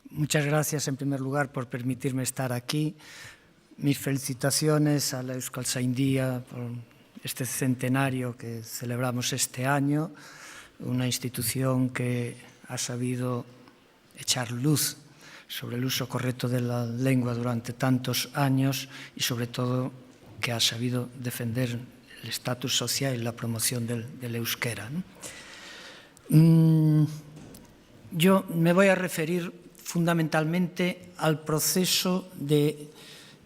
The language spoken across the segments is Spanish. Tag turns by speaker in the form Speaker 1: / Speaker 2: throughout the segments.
Speaker 1: Muchas gracias, en primer lugar, por permitirme estar aquí. Mis felicitaciones a la Euskaltzaindia por este centenario que celebramos este año, una institución que ha sabido echar luz sobre el uso correcto de la lengua durante tantos años y, sobre todo, que ha sabido defender el estatus social y la promoción del euskera, ¿no? Yo me voy a referir fundamentalmente al proceso de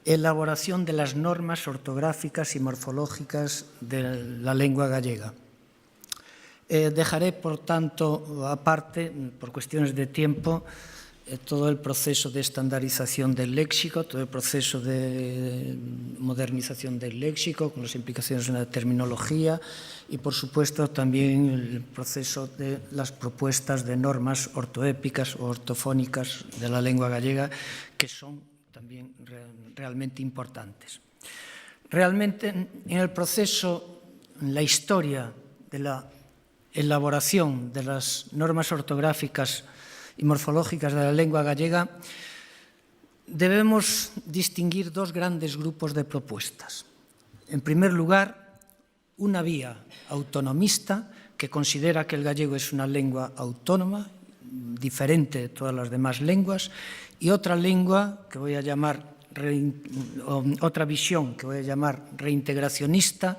Speaker 1: elaboración de las normas ortográficas y morfológicas de la lengua gallega. Dejaré, por tanto, aparte, por cuestiones de tiempo, todo el proceso de estandarización del léxico, todo el proceso de modernización del léxico, con las implicaciones en la terminología y, por supuesto, también el proceso de las propuestas de normas ortoépicas o ortofónicas de la lengua gallega, que son también realmente importantes. Realmente, en el proceso, en la historia de la elaboración de las normas ortográficas y morfológicas de la lengua gallega, debemos distinguir dos grandes grupos de propuestas. En primer lugar, una vía autonomista que considera que el gallego es una lengua autónoma, diferente de todas las demás lenguas, y otra lengua que voy a llamar, otra visión que voy a llamar reintegracionista,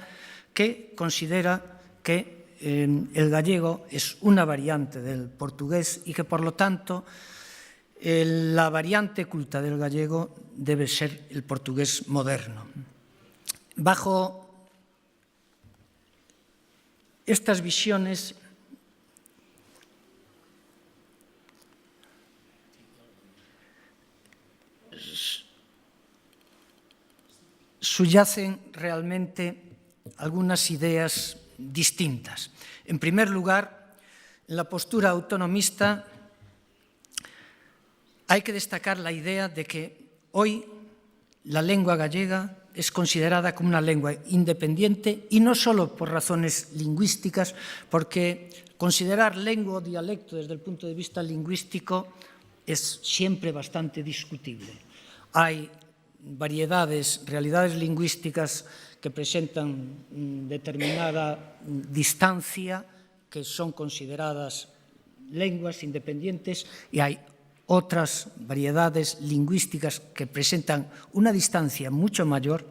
Speaker 1: que considera que el gallego es una variante del portugués y que, por lo tanto, la variante culta del gallego debe ser el portugués moderno. Bajo estas visiones subyacen realmente algunas ideas distintas. En primer lugar, en la postura autonomista hay que destacar la idea de que hoy la lengua gallega es considerada como una lengua independiente, y no solo por razones lingüísticas, porque considerar lengua o dialecto desde el punto de vista lingüístico es siempre bastante discutible. Hay realidades lingüísticas que presentan determinada distancia, que son consideradas lenguas independientes, y hay otras variedades lingüísticas que presentan una distancia mucho mayor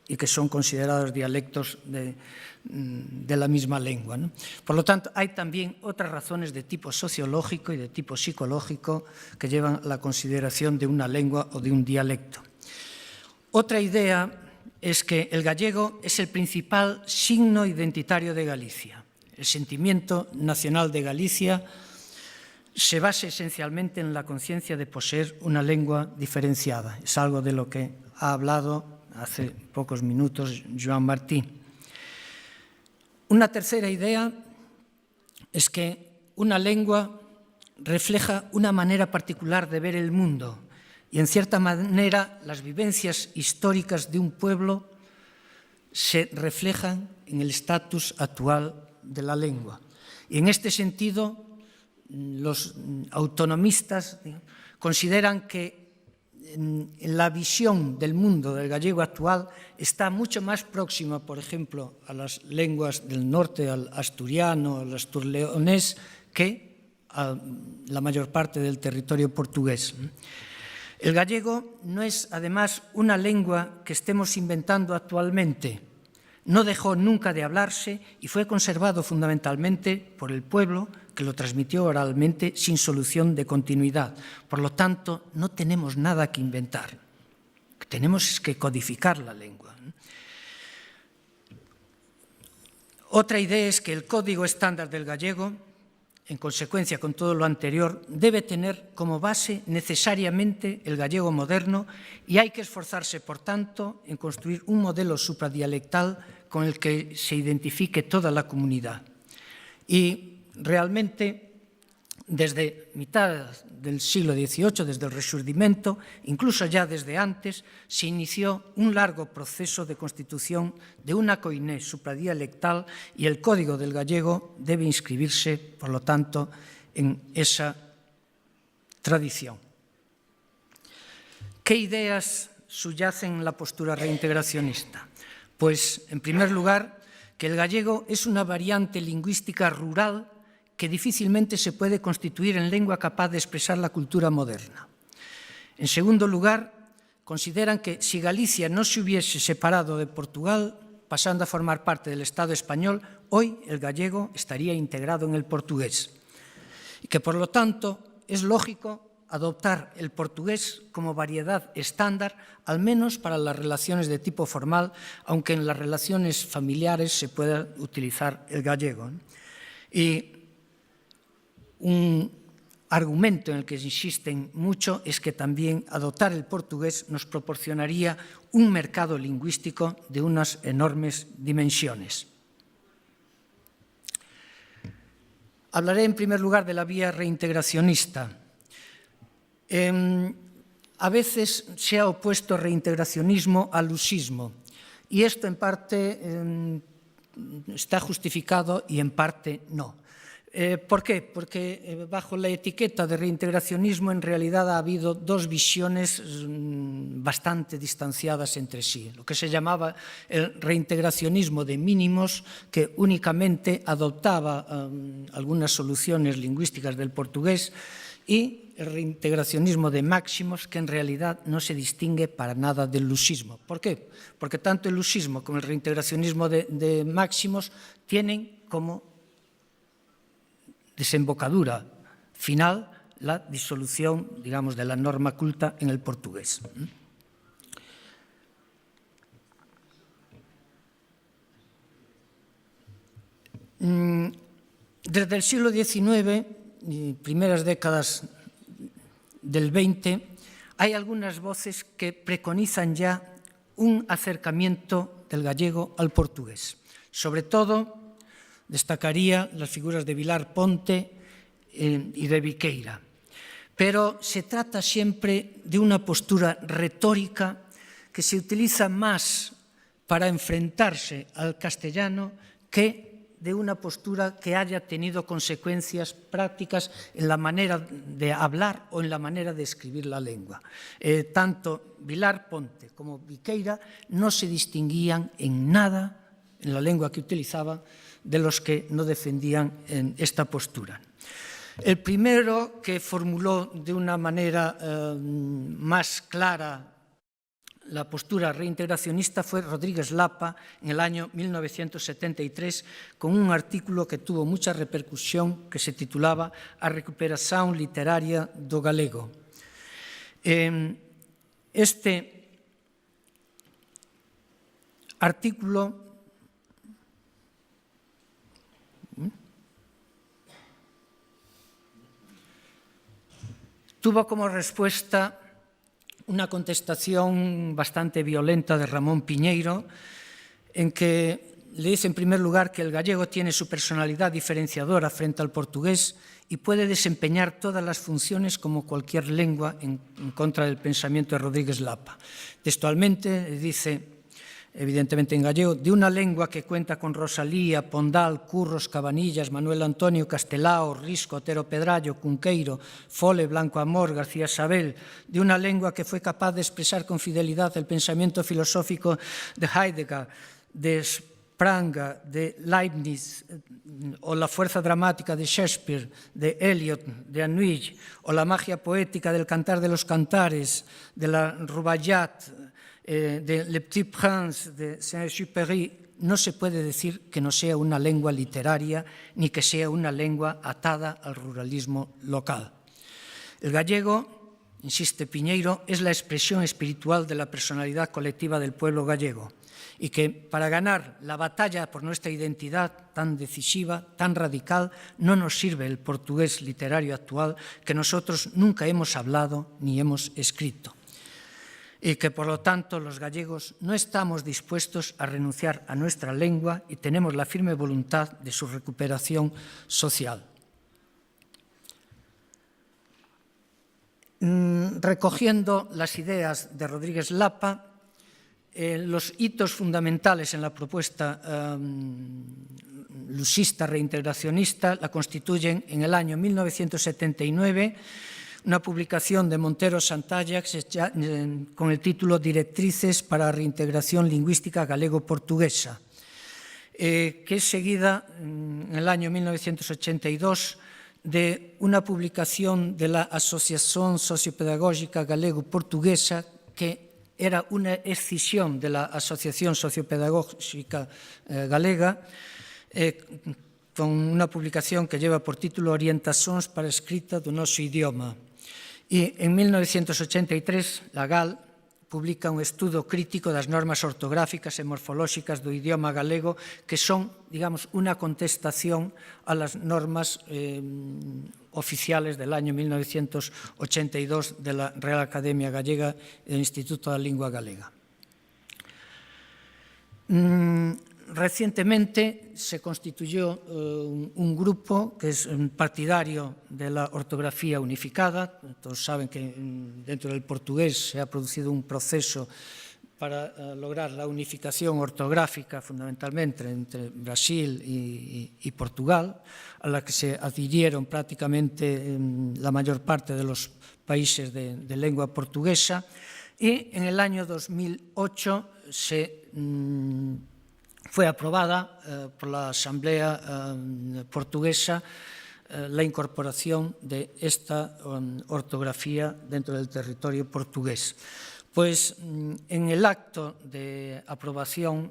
Speaker 1: y que son considerados dialectos de la misma lengua, ¿no? Por lo tanto, hay también otras razones de tipo sociológico y de tipo psicológico que llevan a la consideración de una lengua o de un dialecto. Otra idea es que el gallego es el principal signo identitario de Galicia. El sentimiento nacional de Galicia se basa esencialmente en la conciencia de poseer una lengua diferenciada. Es algo de lo que ha hablado hace pocos minutos Joan Martí. Una tercera idea es que una lengua refleja una manera particular de ver el mundo, y, en cierta manera, las vivencias históricas de un pueblo se reflejan en el estatus actual de la lengua. Y, en este sentido, los autonomistas consideran que la visión del mundo del gallego actual está mucho más próxima, por ejemplo, a las lenguas del norte, al asturiano, al asturleonés, que a la mayor parte del territorio portugués. El gallego no es, además, una lengua que estemos inventando actualmente. No dejó nunca de hablarse y fue conservado fundamentalmente por el pueblo, que lo transmitió oralmente sin solución de continuidad. Por lo tanto, no tenemos nada que inventar. Lo que tenemos es que codificar la lengua. Otra idea es que el código estándar del gallego, en consecuencia con todo lo anterior, debe tener como base necesariamente el gallego moderno, y hay que esforzarse, por tanto, en construir un modelo supradialectal con el que se identifique toda la comunidad. Y realmente, desde mitad del siglo XVIII, desde el Rexurdimento, incluso ya desde antes, se inició un largo proceso de constitución de una coiné supradialectal, y el Código del Gallego debe inscribirse, por lo tanto, en esa tradición. ¿Qué ideas subyacen en la postura reintegracionista? Pues, en primer lugar, que el gallego es una variante lingüística rural que difícilmente se puede constituir en lengua capaz de expresar la cultura moderna. En segundo lugar, consideran que si Galicia no se hubiese separado de Portugal, pasando a formar parte del Estado español, hoy el gallego estaría integrado en el portugués. Y que, por lo tanto, es lógico adoptar el portugués como variedad estándar, al menos para las relaciones de tipo formal, aunque en las relaciones familiares se pueda utilizar el gallego. Y un argumento en el que insisten mucho es que también adoptar el portugués nos proporcionaría un mercado lingüístico de unas enormes dimensiones. Hablaré en primer lugar de la vía reintegracionista. A veces se ha opuesto reintegracionismo al lusismo, y esto en parte está justificado y en parte no. ¿Por qué? Porque bajo la etiqueta de reintegracionismo en realidad ha habido dos visiones bastante distanciadas entre sí. Lo que se llamaba el reintegracionismo de mínimos, que únicamente adoptaba algunas soluciones lingüísticas del portugués, y el reintegracionismo de máximos, que en realidad no se distingue para nada del lusismo. ¿Por qué? Porque tanto el lusismo como el reintegracionismo de máximos tienen como desembocadura final la disolución, digamos, de la norma culta en el portugués. Desde el siglo XIX y primeras décadas del XX, hay algunas voces que preconizan ya un acercamiento del gallego al portugués. Sobre todo, destacaría las figuras de Vilar Ponte y de Viqueira. Pero se trata siempre de una postura retórica que se utiliza más para enfrentarse al castellano que de una postura que haya tenido consecuencias prácticas en la manera de hablar o en la manera de escribir la lengua. Tanto Vilar Ponte como Viqueira no se distinguían en nada en la lengua que utilizaban de los que no defendían esta postura. El primero que formuló de una manera más clara la postura reintegracionista fue Rodríguez Lapa en el año 1973 con un artículo que tuvo mucha repercusión que se titulaba A recuperación literaria do galego. Este artículo tuvo como respuesta una contestación bastante violenta de Ramón Piñeiro, en que le dice en primer lugar que el gallego tiene su personalidad diferenciadora frente al portugués y puede desempeñar todas las funciones como cualquier lengua en contra del pensamiento de Rodríguez Lapa. Textualmente dice, evidentemente en gallego, de una lengua que cuenta con Rosalía, Pondal, Curros, Cabanillas, Manuel Antonio, Castelao, Risco, Otero Pedrallo, Cunqueiro, Fole, Blanco Amor, García Sabel, de una lengua que fue capaz de expresar con fidelidad el pensamiento filosófico de Heidegger, de Spranga, de Leibniz, o la fuerza dramática de Shakespeare, de Eliot, de Anouilh, o la magia poética del Cantar de los Cantares, de la Rubaiyat, de Le Petit Prince, de Saint-Exupéry, no se puede decir que no sea una lengua literaria ni que sea una lengua atada al ruralismo local. El gallego, insiste Piñeiro, es la expresión espiritual de la personalidad colectiva del pueblo gallego y que para ganar la batalla por nuestra identidad tan decisiva, tan radical, no nos sirve el portugués literario actual que nosotros nunca hemos hablado ni hemos escrito. Y que, por lo tanto, los gallegos no estamos dispuestos a renunciar a nuestra lengua y tenemos la firme voluntad de su recuperación social. Recogiendo las ideas de Rodríguez Lapa, los hitos fundamentales en la propuesta lusista reintegracionista la constituyen en el año 1979, una publicación de Montero Santalla con el título Directrices para la reintegración lingüística galego-portuguesa, que es seguida en el año 1982 de una publicación de la Asociación Sociopedagógica Galego-Portuguesa, que era una escisión de la Asociación Sociopedagógica Galega, con una publicación que lleva por título Orientacións para a escrita do noso idioma. E en 1983, la GAL publica un estudo crítico das normas ortográficas e morfolóxicas do idioma galego, que son, digamos, unha contestación a las normas oficiales del año 1982 de la Real Academia Gallega e del Instituto da Lingua Galega. Recientemente se constituyó un grupo que es partidario de la ortografía unificada. Todos saben que dentro del portugués se ha producido un proceso para lograr la unificación ortográfica fundamentalmente entre Brasil y Portugal, a la que se adhirieron prácticamente la mayor parte de los países de lengua portuguesa, y en el año 2008 fue aprobada por la Asamblea Portuguesa la incorporación de esta ortografía dentro del territorio portugués. Pues en el acto de aprobación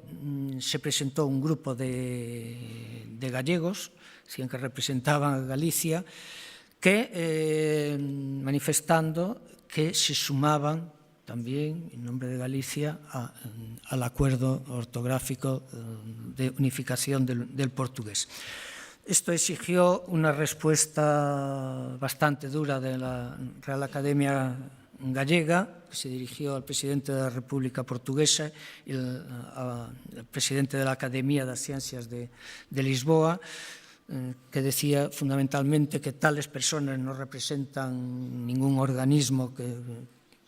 Speaker 1: se presentó un grupo de gallegos, que representaban a Galicia, que manifestando que se sumaban también, en nombre de Galicia, al acuerdo ortográfico de unificación del portugués. Esto exigió una respuesta bastante dura de la Real Academia Gallega, que se dirigió al presidente de la República Portuguesa y al presidente de la Academia de Ciencias de Lisboa, que decía fundamentalmente que tales personas no representan ningún organismo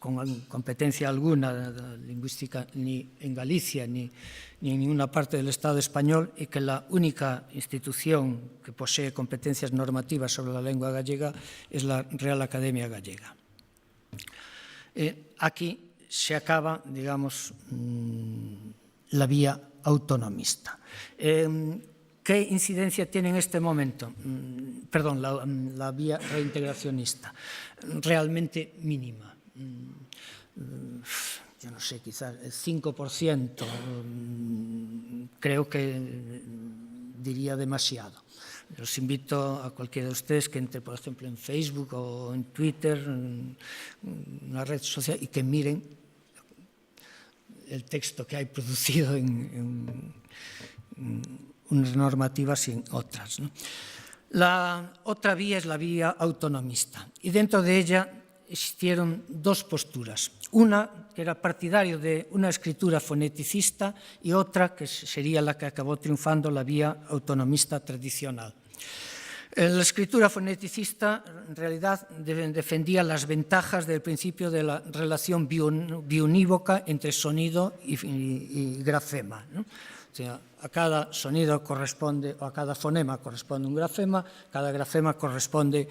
Speaker 1: con competencia alguna lingüística ni en Galicia ni en ninguna parte del Estado español, y que la única institución que posee competencias normativas sobre la lengua gallega es la Real Academia Gallega. Aquí se acaba, digamos, la vía autonomista. ¿Qué incidencia tiene en este momento? Perdón, la vía reintegracionista. Realmente mínima. Yo no sé, quizás el 5%, creo que diría demasiado. Los invito a cualquiera de ustedes que entre, por ejemplo, en Facebook o en Twitter, en una red social, y que miren el texto que hay producido en unas normativas y en otras, ¿no? La otra vía es la vía autonomista, y dentro de ella existieron dos posturas. Una que era partidario de una escritura foneticista y otra que sería la que acabó triunfando, la vía autonomista tradicional. La escritura foneticista en realidad defendía las ventajas del principio de la relación biunívoca entre sonido y grafema, ¿no? O sea, a cada sonido corresponde, o a cada fonema corresponde un grafema, cada grafema corresponde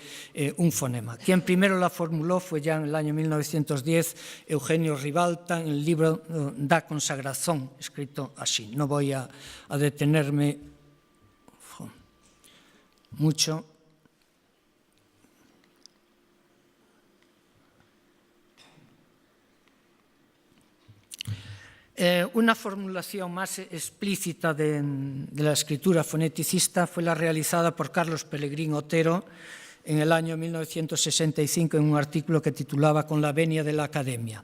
Speaker 1: un fonema. Quien primero la formuló fue ya en el año 1910 Eugenio Ribalta, en el libro Da Consagración, escrito así. No voy a detenerme mucho. Una formulación más explícita de la escritura foneticista fue la realizada por Carlos Pellegrín Otero en el año 1965 en un artículo que titulaba Con la venia de la Academia,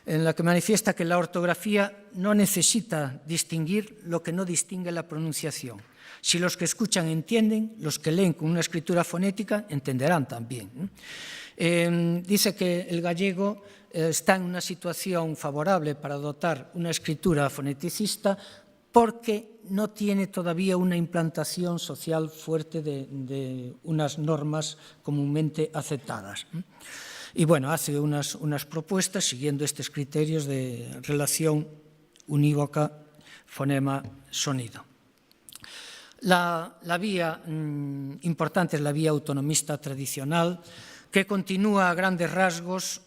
Speaker 1: en la que manifiesta que la ortografía no necesita distinguir lo que no distingue la pronunciación. Si los que escuchan entienden, los que leen con una escritura fonética entenderán también. Dice que el gallego está en una situación favorable para adoptar una escritura foneticista porque no tiene todavía una implantación social fuerte de unas normas comúnmente aceptadas. Y bueno, hace unas propuestas siguiendo estos criterios de relación unívoca fonema-sonido. La vía importante es la vía autonomista tradicional, que continúa a grandes rasgos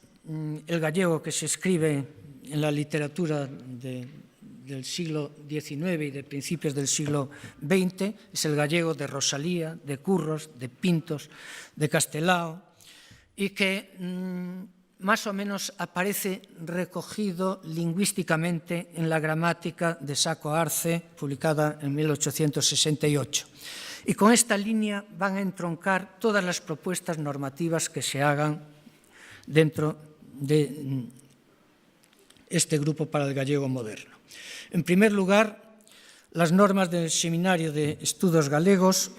Speaker 1: el gallego que se escribe en la literatura del siglo XIX y de principios del siglo XX, es el gallego de Rosalía, de Curros, de Pintos, de Castelao, y que más o menos aparece recogido lingüísticamente en la gramática de Saco Arce, publicada en 1868. Y con esta línea van a entroncar todas las propuestas normativas que se hagan dentro de este grupo para el gallego moderno. En primer lugar, las normas del Seminario de Estudos Galegos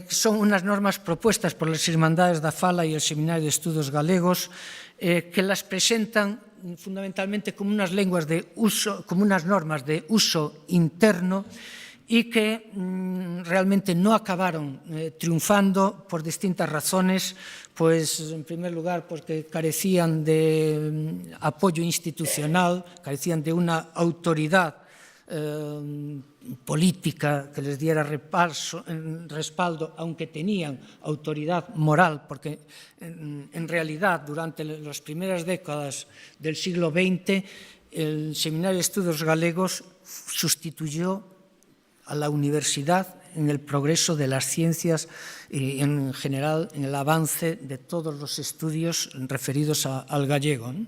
Speaker 1: son unas normas propuestas por las Irmandades da Fala y el Seminario de Estudos Galegos que las presentan fundamentalmente como unas normas de uso interno y que realmente no acabaron triunfando por distintas razones, pues en primer lugar porque carecían de apoyo institucional, carecían de una autoridad política que les diera respaldo, aunque tenían autoridad moral, porque en realidad durante las primeras décadas del siglo XX el Seminario de Estudos Galegos sustituyó a la universidad en el progreso de las ciencias y en general en el avance de todos los estudios referidos al gallego, ¿no?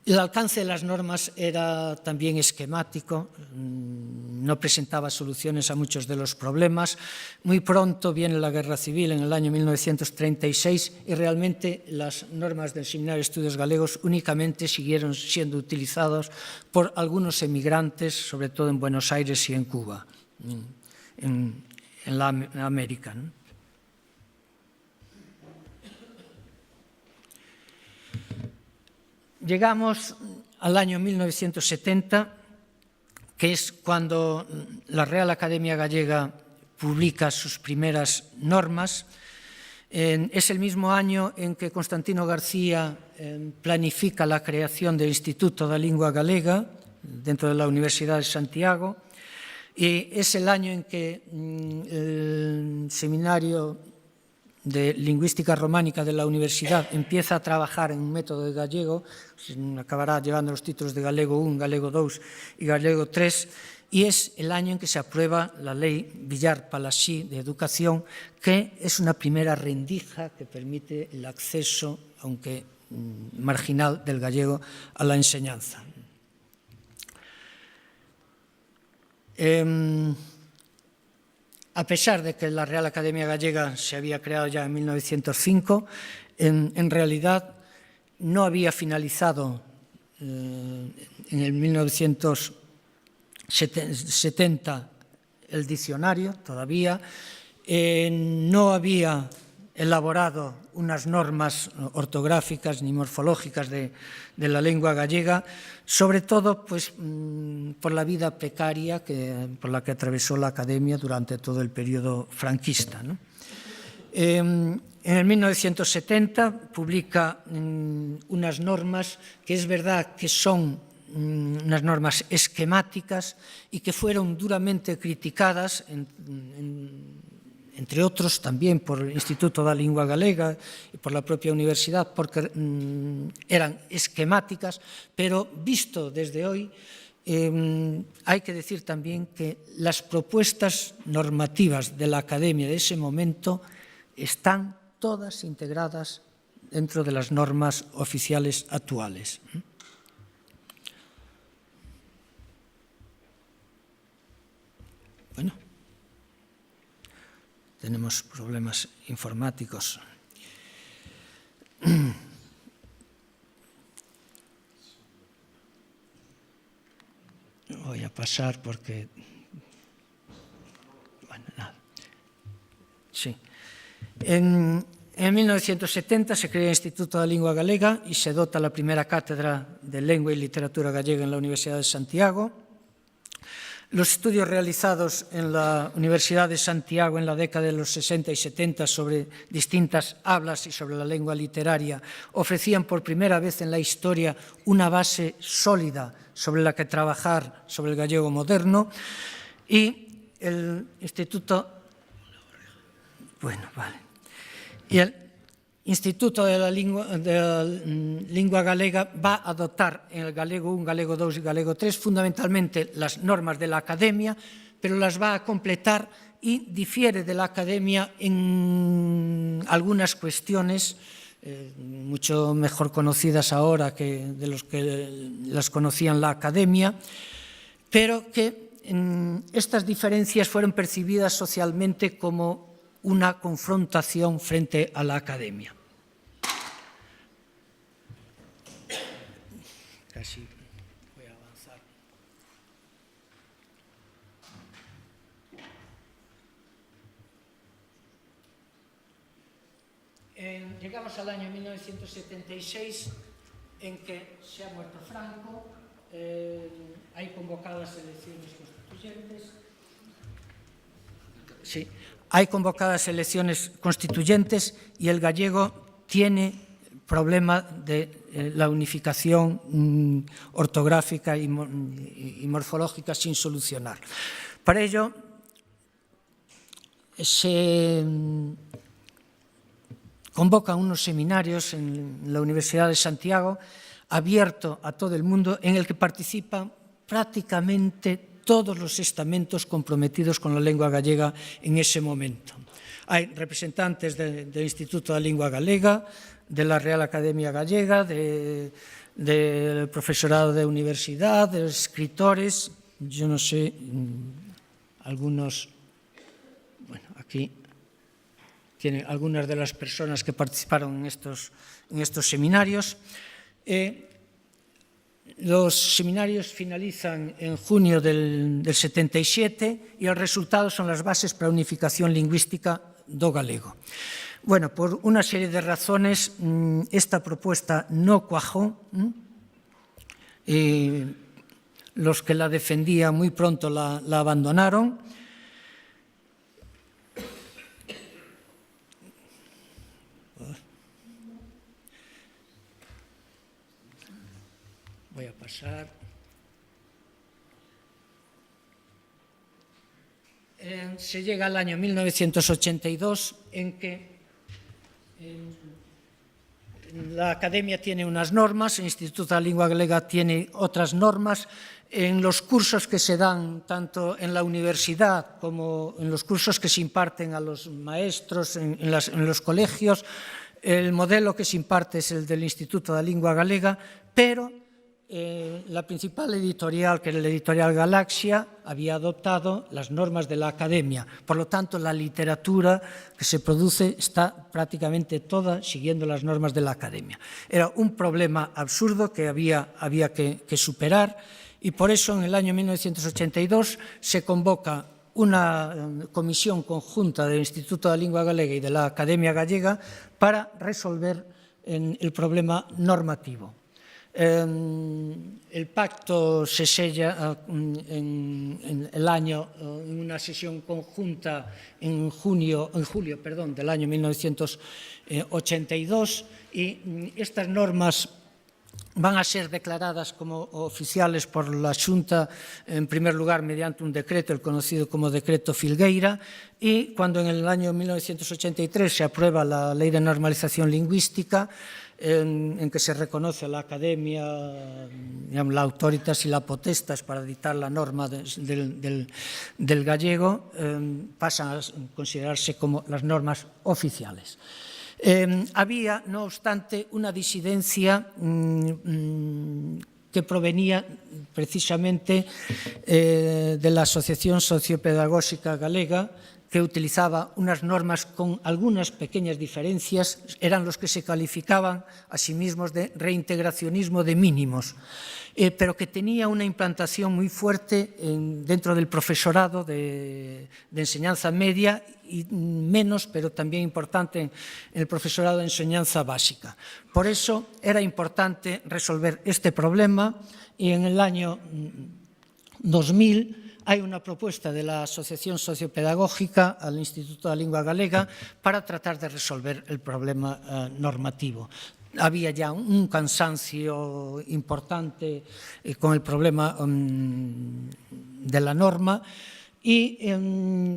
Speaker 1: El alcance de las normas era también esquemático, no presentaba soluciones a muchos de los problemas. Muy pronto viene la Guerra Civil en el año 1936 y realmente las normas del Seminario de Estudios Galegos únicamente siguieron siendo utilizadas por algunos emigrantes, sobre todo en Buenos Aires y en Cuba, en América, ¿no? Llegamos al año 1970, que es cuando la Real Academia Gallega publica sus primeras normas. Es el mismo año en que Constantino García planifica la creación del Instituto da Lingua Galega dentro de la Universidad de Santiago, y es el año en que el Seminario de Lingüística Románica de la Universidad empieza a trabajar en un método de gallego, acabará llevando los títulos de Galego I, Galego II y Galego III, y es el año en que se aprueba la Ley Villar-Palasí de Educación, que es una primera rendija que permite el acceso, aunque marginal, del gallego a la enseñanza. A pesar de que la Real Academia Gallega se había creado ya en 1905, en realidad no había finalizado en el 1970 el diccionario todavía, no había elaborado unas normas ortográficas ni morfológicas de la lengua gallega, sobre todo pues, por la vida precaria por la que atravesó la Academia durante todo el periodo franquista, ¿no? En el 1970 publica unas normas que es verdad que son unas normas esquemáticas y que fueron duramente criticadas entre otros también por el Instituto da Lingua Galega y por la propia universidad, porque eran esquemáticas, pero visto desde hoy, hay que decir también que las propuestas normativas de la Academia de ese momento están todas integradas dentro de las normas oficiales actuales. Bueno. Tenemos problemas informáticos. Voy a pasar porque... Bueno, nada. Sí. En 1970 se crea el Instituto da Lingua Galega y se dota la primera cátedra de Lengua y Literatura Gallega en la Universidad de Santiago. Los estudios realizados en la Universidad de Santiago en la década de los 60 y 70 sobre distintas hablas y sobre la lengua literaria ofrecían por primera vez en la historia una base sólida sobre la que trabajar sobre el gallego moderno, y el Instituto... Bueno, vale. Y el Instituto de la Lingua Galega va a adoptar en el Galego 1, Galego 2 y Galego 3 fundamentalmente las normas de la Academia, pero las va a completar y difiere de la Academia en algunas cuestiones mucho mejor conocidas ahora que de los que las conocían la Academia, pero que estas diferencias fueron percibidas socialmente como una confrontación frente a la Academia. Casi voy a avanzar. Llegamos al año 1976, en que se ha muerto Franco, hay convocadas elecciones constituyentes. Sí. Hay convocadas elecciones constituyentes y el gallego tiene problema de la unificación ortográfica y morfológica sin solucionar. Para ello, se convocan unos seminarios en la Universidad de Santiago, abierto a todo el mundo, en el que participan prácticamente todos los estamentos comprometidos con la lengua gallega en ese momento. Hay representantes del Instituto de la Lingua Galega, de la Real Academia Gallega, del profesorado de universidad, de escritores, yo no sé, algunos, bueno, aquí tienen algunas de las personas que participaron en estos seminarios. Los seminarios finalizan en junio del 77 y el resultado son las bases para a unificación lingüística do galego. Bueno, por una serie de razones esta propuesta no cuajó. Los que la defendían muy pronto la abandonaron. Voy a pasar. Se llega al año 1982 en que la Academia tiene unas normas, el Instituto de la Lingua Galega tiene otras normas. En los cursos que se dan tanto en la universidad como en los cursos que se imparten a los maestros en los colegios, el modelo que se imparte es el del Instituto de la Lingua Galega, pero la principal editorial, que era la editorial Galaxia, había adoptado las normas de la Academia. Por lo tanto, la literatura que se produce está prácticamente toda siguiendo las normas de la Academia. Era un problema absurdo que había que superar y por eso en el año 1982 se convoca una comisión conjunta del Instituto de la Lingua Galega y de la Academia Gallega para resolver el problema normativo. El pacto se sella en el año, en una sesión conjunta en julio del año 1982 y estas normas van a ser declaradas como oficiales por la Xunta, en primer lugar mediante un decreto, el conocido como Decreto Filgueira, y cuando en el año 1983 se aprueba la Ley de Normalización Lingüística, en que se reconoce a la Academia, digamos, la autoritas y la potestas para dictar la norma del gallego, pasan a considerarse como las normas oficiales. Había, no obstante, una disidencia que provenía precisamente de la Asociación Sociopedagógica Galega, que utilizaba unas normas con algunas pequeñas diferencias, eran los que se calificaban a sí mismos de reintegracionismo de mínimos, pero que tenía una implantación muy fuerte dentro del profesorado de enseñanza media y menos, pero también importante en el profesorado de enseñanza básica. Por eso era importante resolver este problema y en el año 2000 hay una propuesta de la Asociación Sociopedagógica al Instituto de la Lingua Galega para tratar de resolver el problema normativo. Había ya un cansancio importante con el problema de la norma y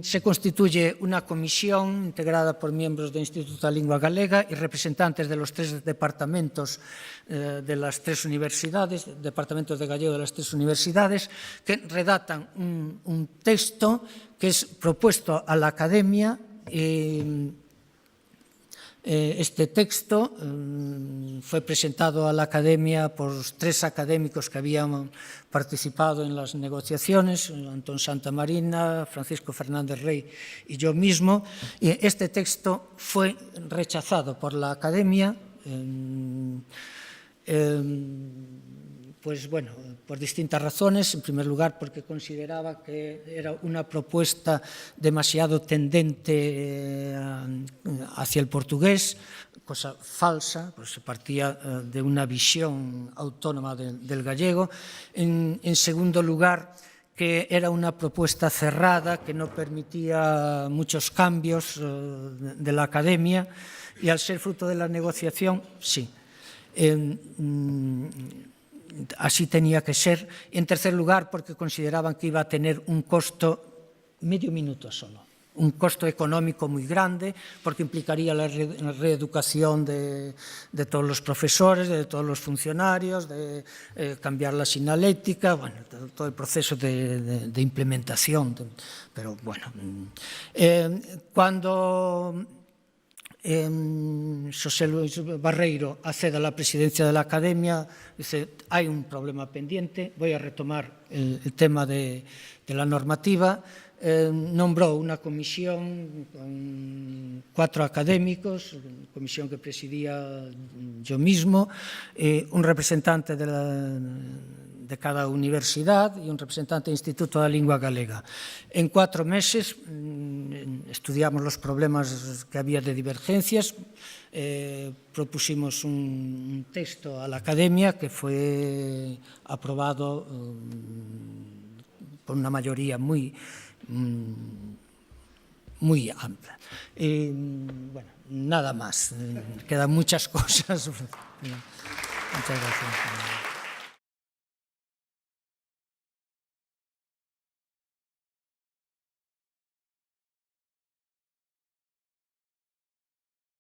Speaker 1: se constituye una comisión integrada por miembros del Instituto de la Lingua Galega y representantes de los 3 departamentos de las 3 universidades, departamentos de gallego de las 3 universidades, que redactan un texto que es propuesto a la academia. Este texto fue presentado a la academia por 3 académicos que habían participado en las negociaciones, Antón Santamarina, Francisco Fernández Rey y yo mismo. Y este texto fue rechazado por la academia, pues bueno, por distintas razones. En primer lugar, porque consideraba que era una propuesta demasiado tendente hacia el portugués, cosa falsa, pues se partía de una visión autónoma del gallego. En segundo lugar, que era una propuesta cerrada, que no permitía muchos cambios de la academia, y al ser fruto de la negociación, sí. Así tenía que ser. Y en tercer lugar, porque consideraban que iba a tener un costo, medio minuto solo, un costo económico muy grande, porque implicaría la reeducación de todos los profesores, de todos los funcionarios, de cambiar la sinaléctica, bueno, todo el proceso de implementación. Pero bueno, cuando Xosé Luis Barreiro accede a la presidencia de la academia, dice, hay un problema pendiente, voy a retomar el tema de la normativa. Nombró una comisión con 4 académicos, comisión que presidía yo mismo, un representante de cada universidad y un representante del Instituto de la Lingua Galega. En 4 meses estudiamos los problemas que había de divergencias, propusimos un texto a la academia que fue aprobado por una mayoría muy amplia. Bueno, nada más, quedan muchas cosas. Muchas gracias.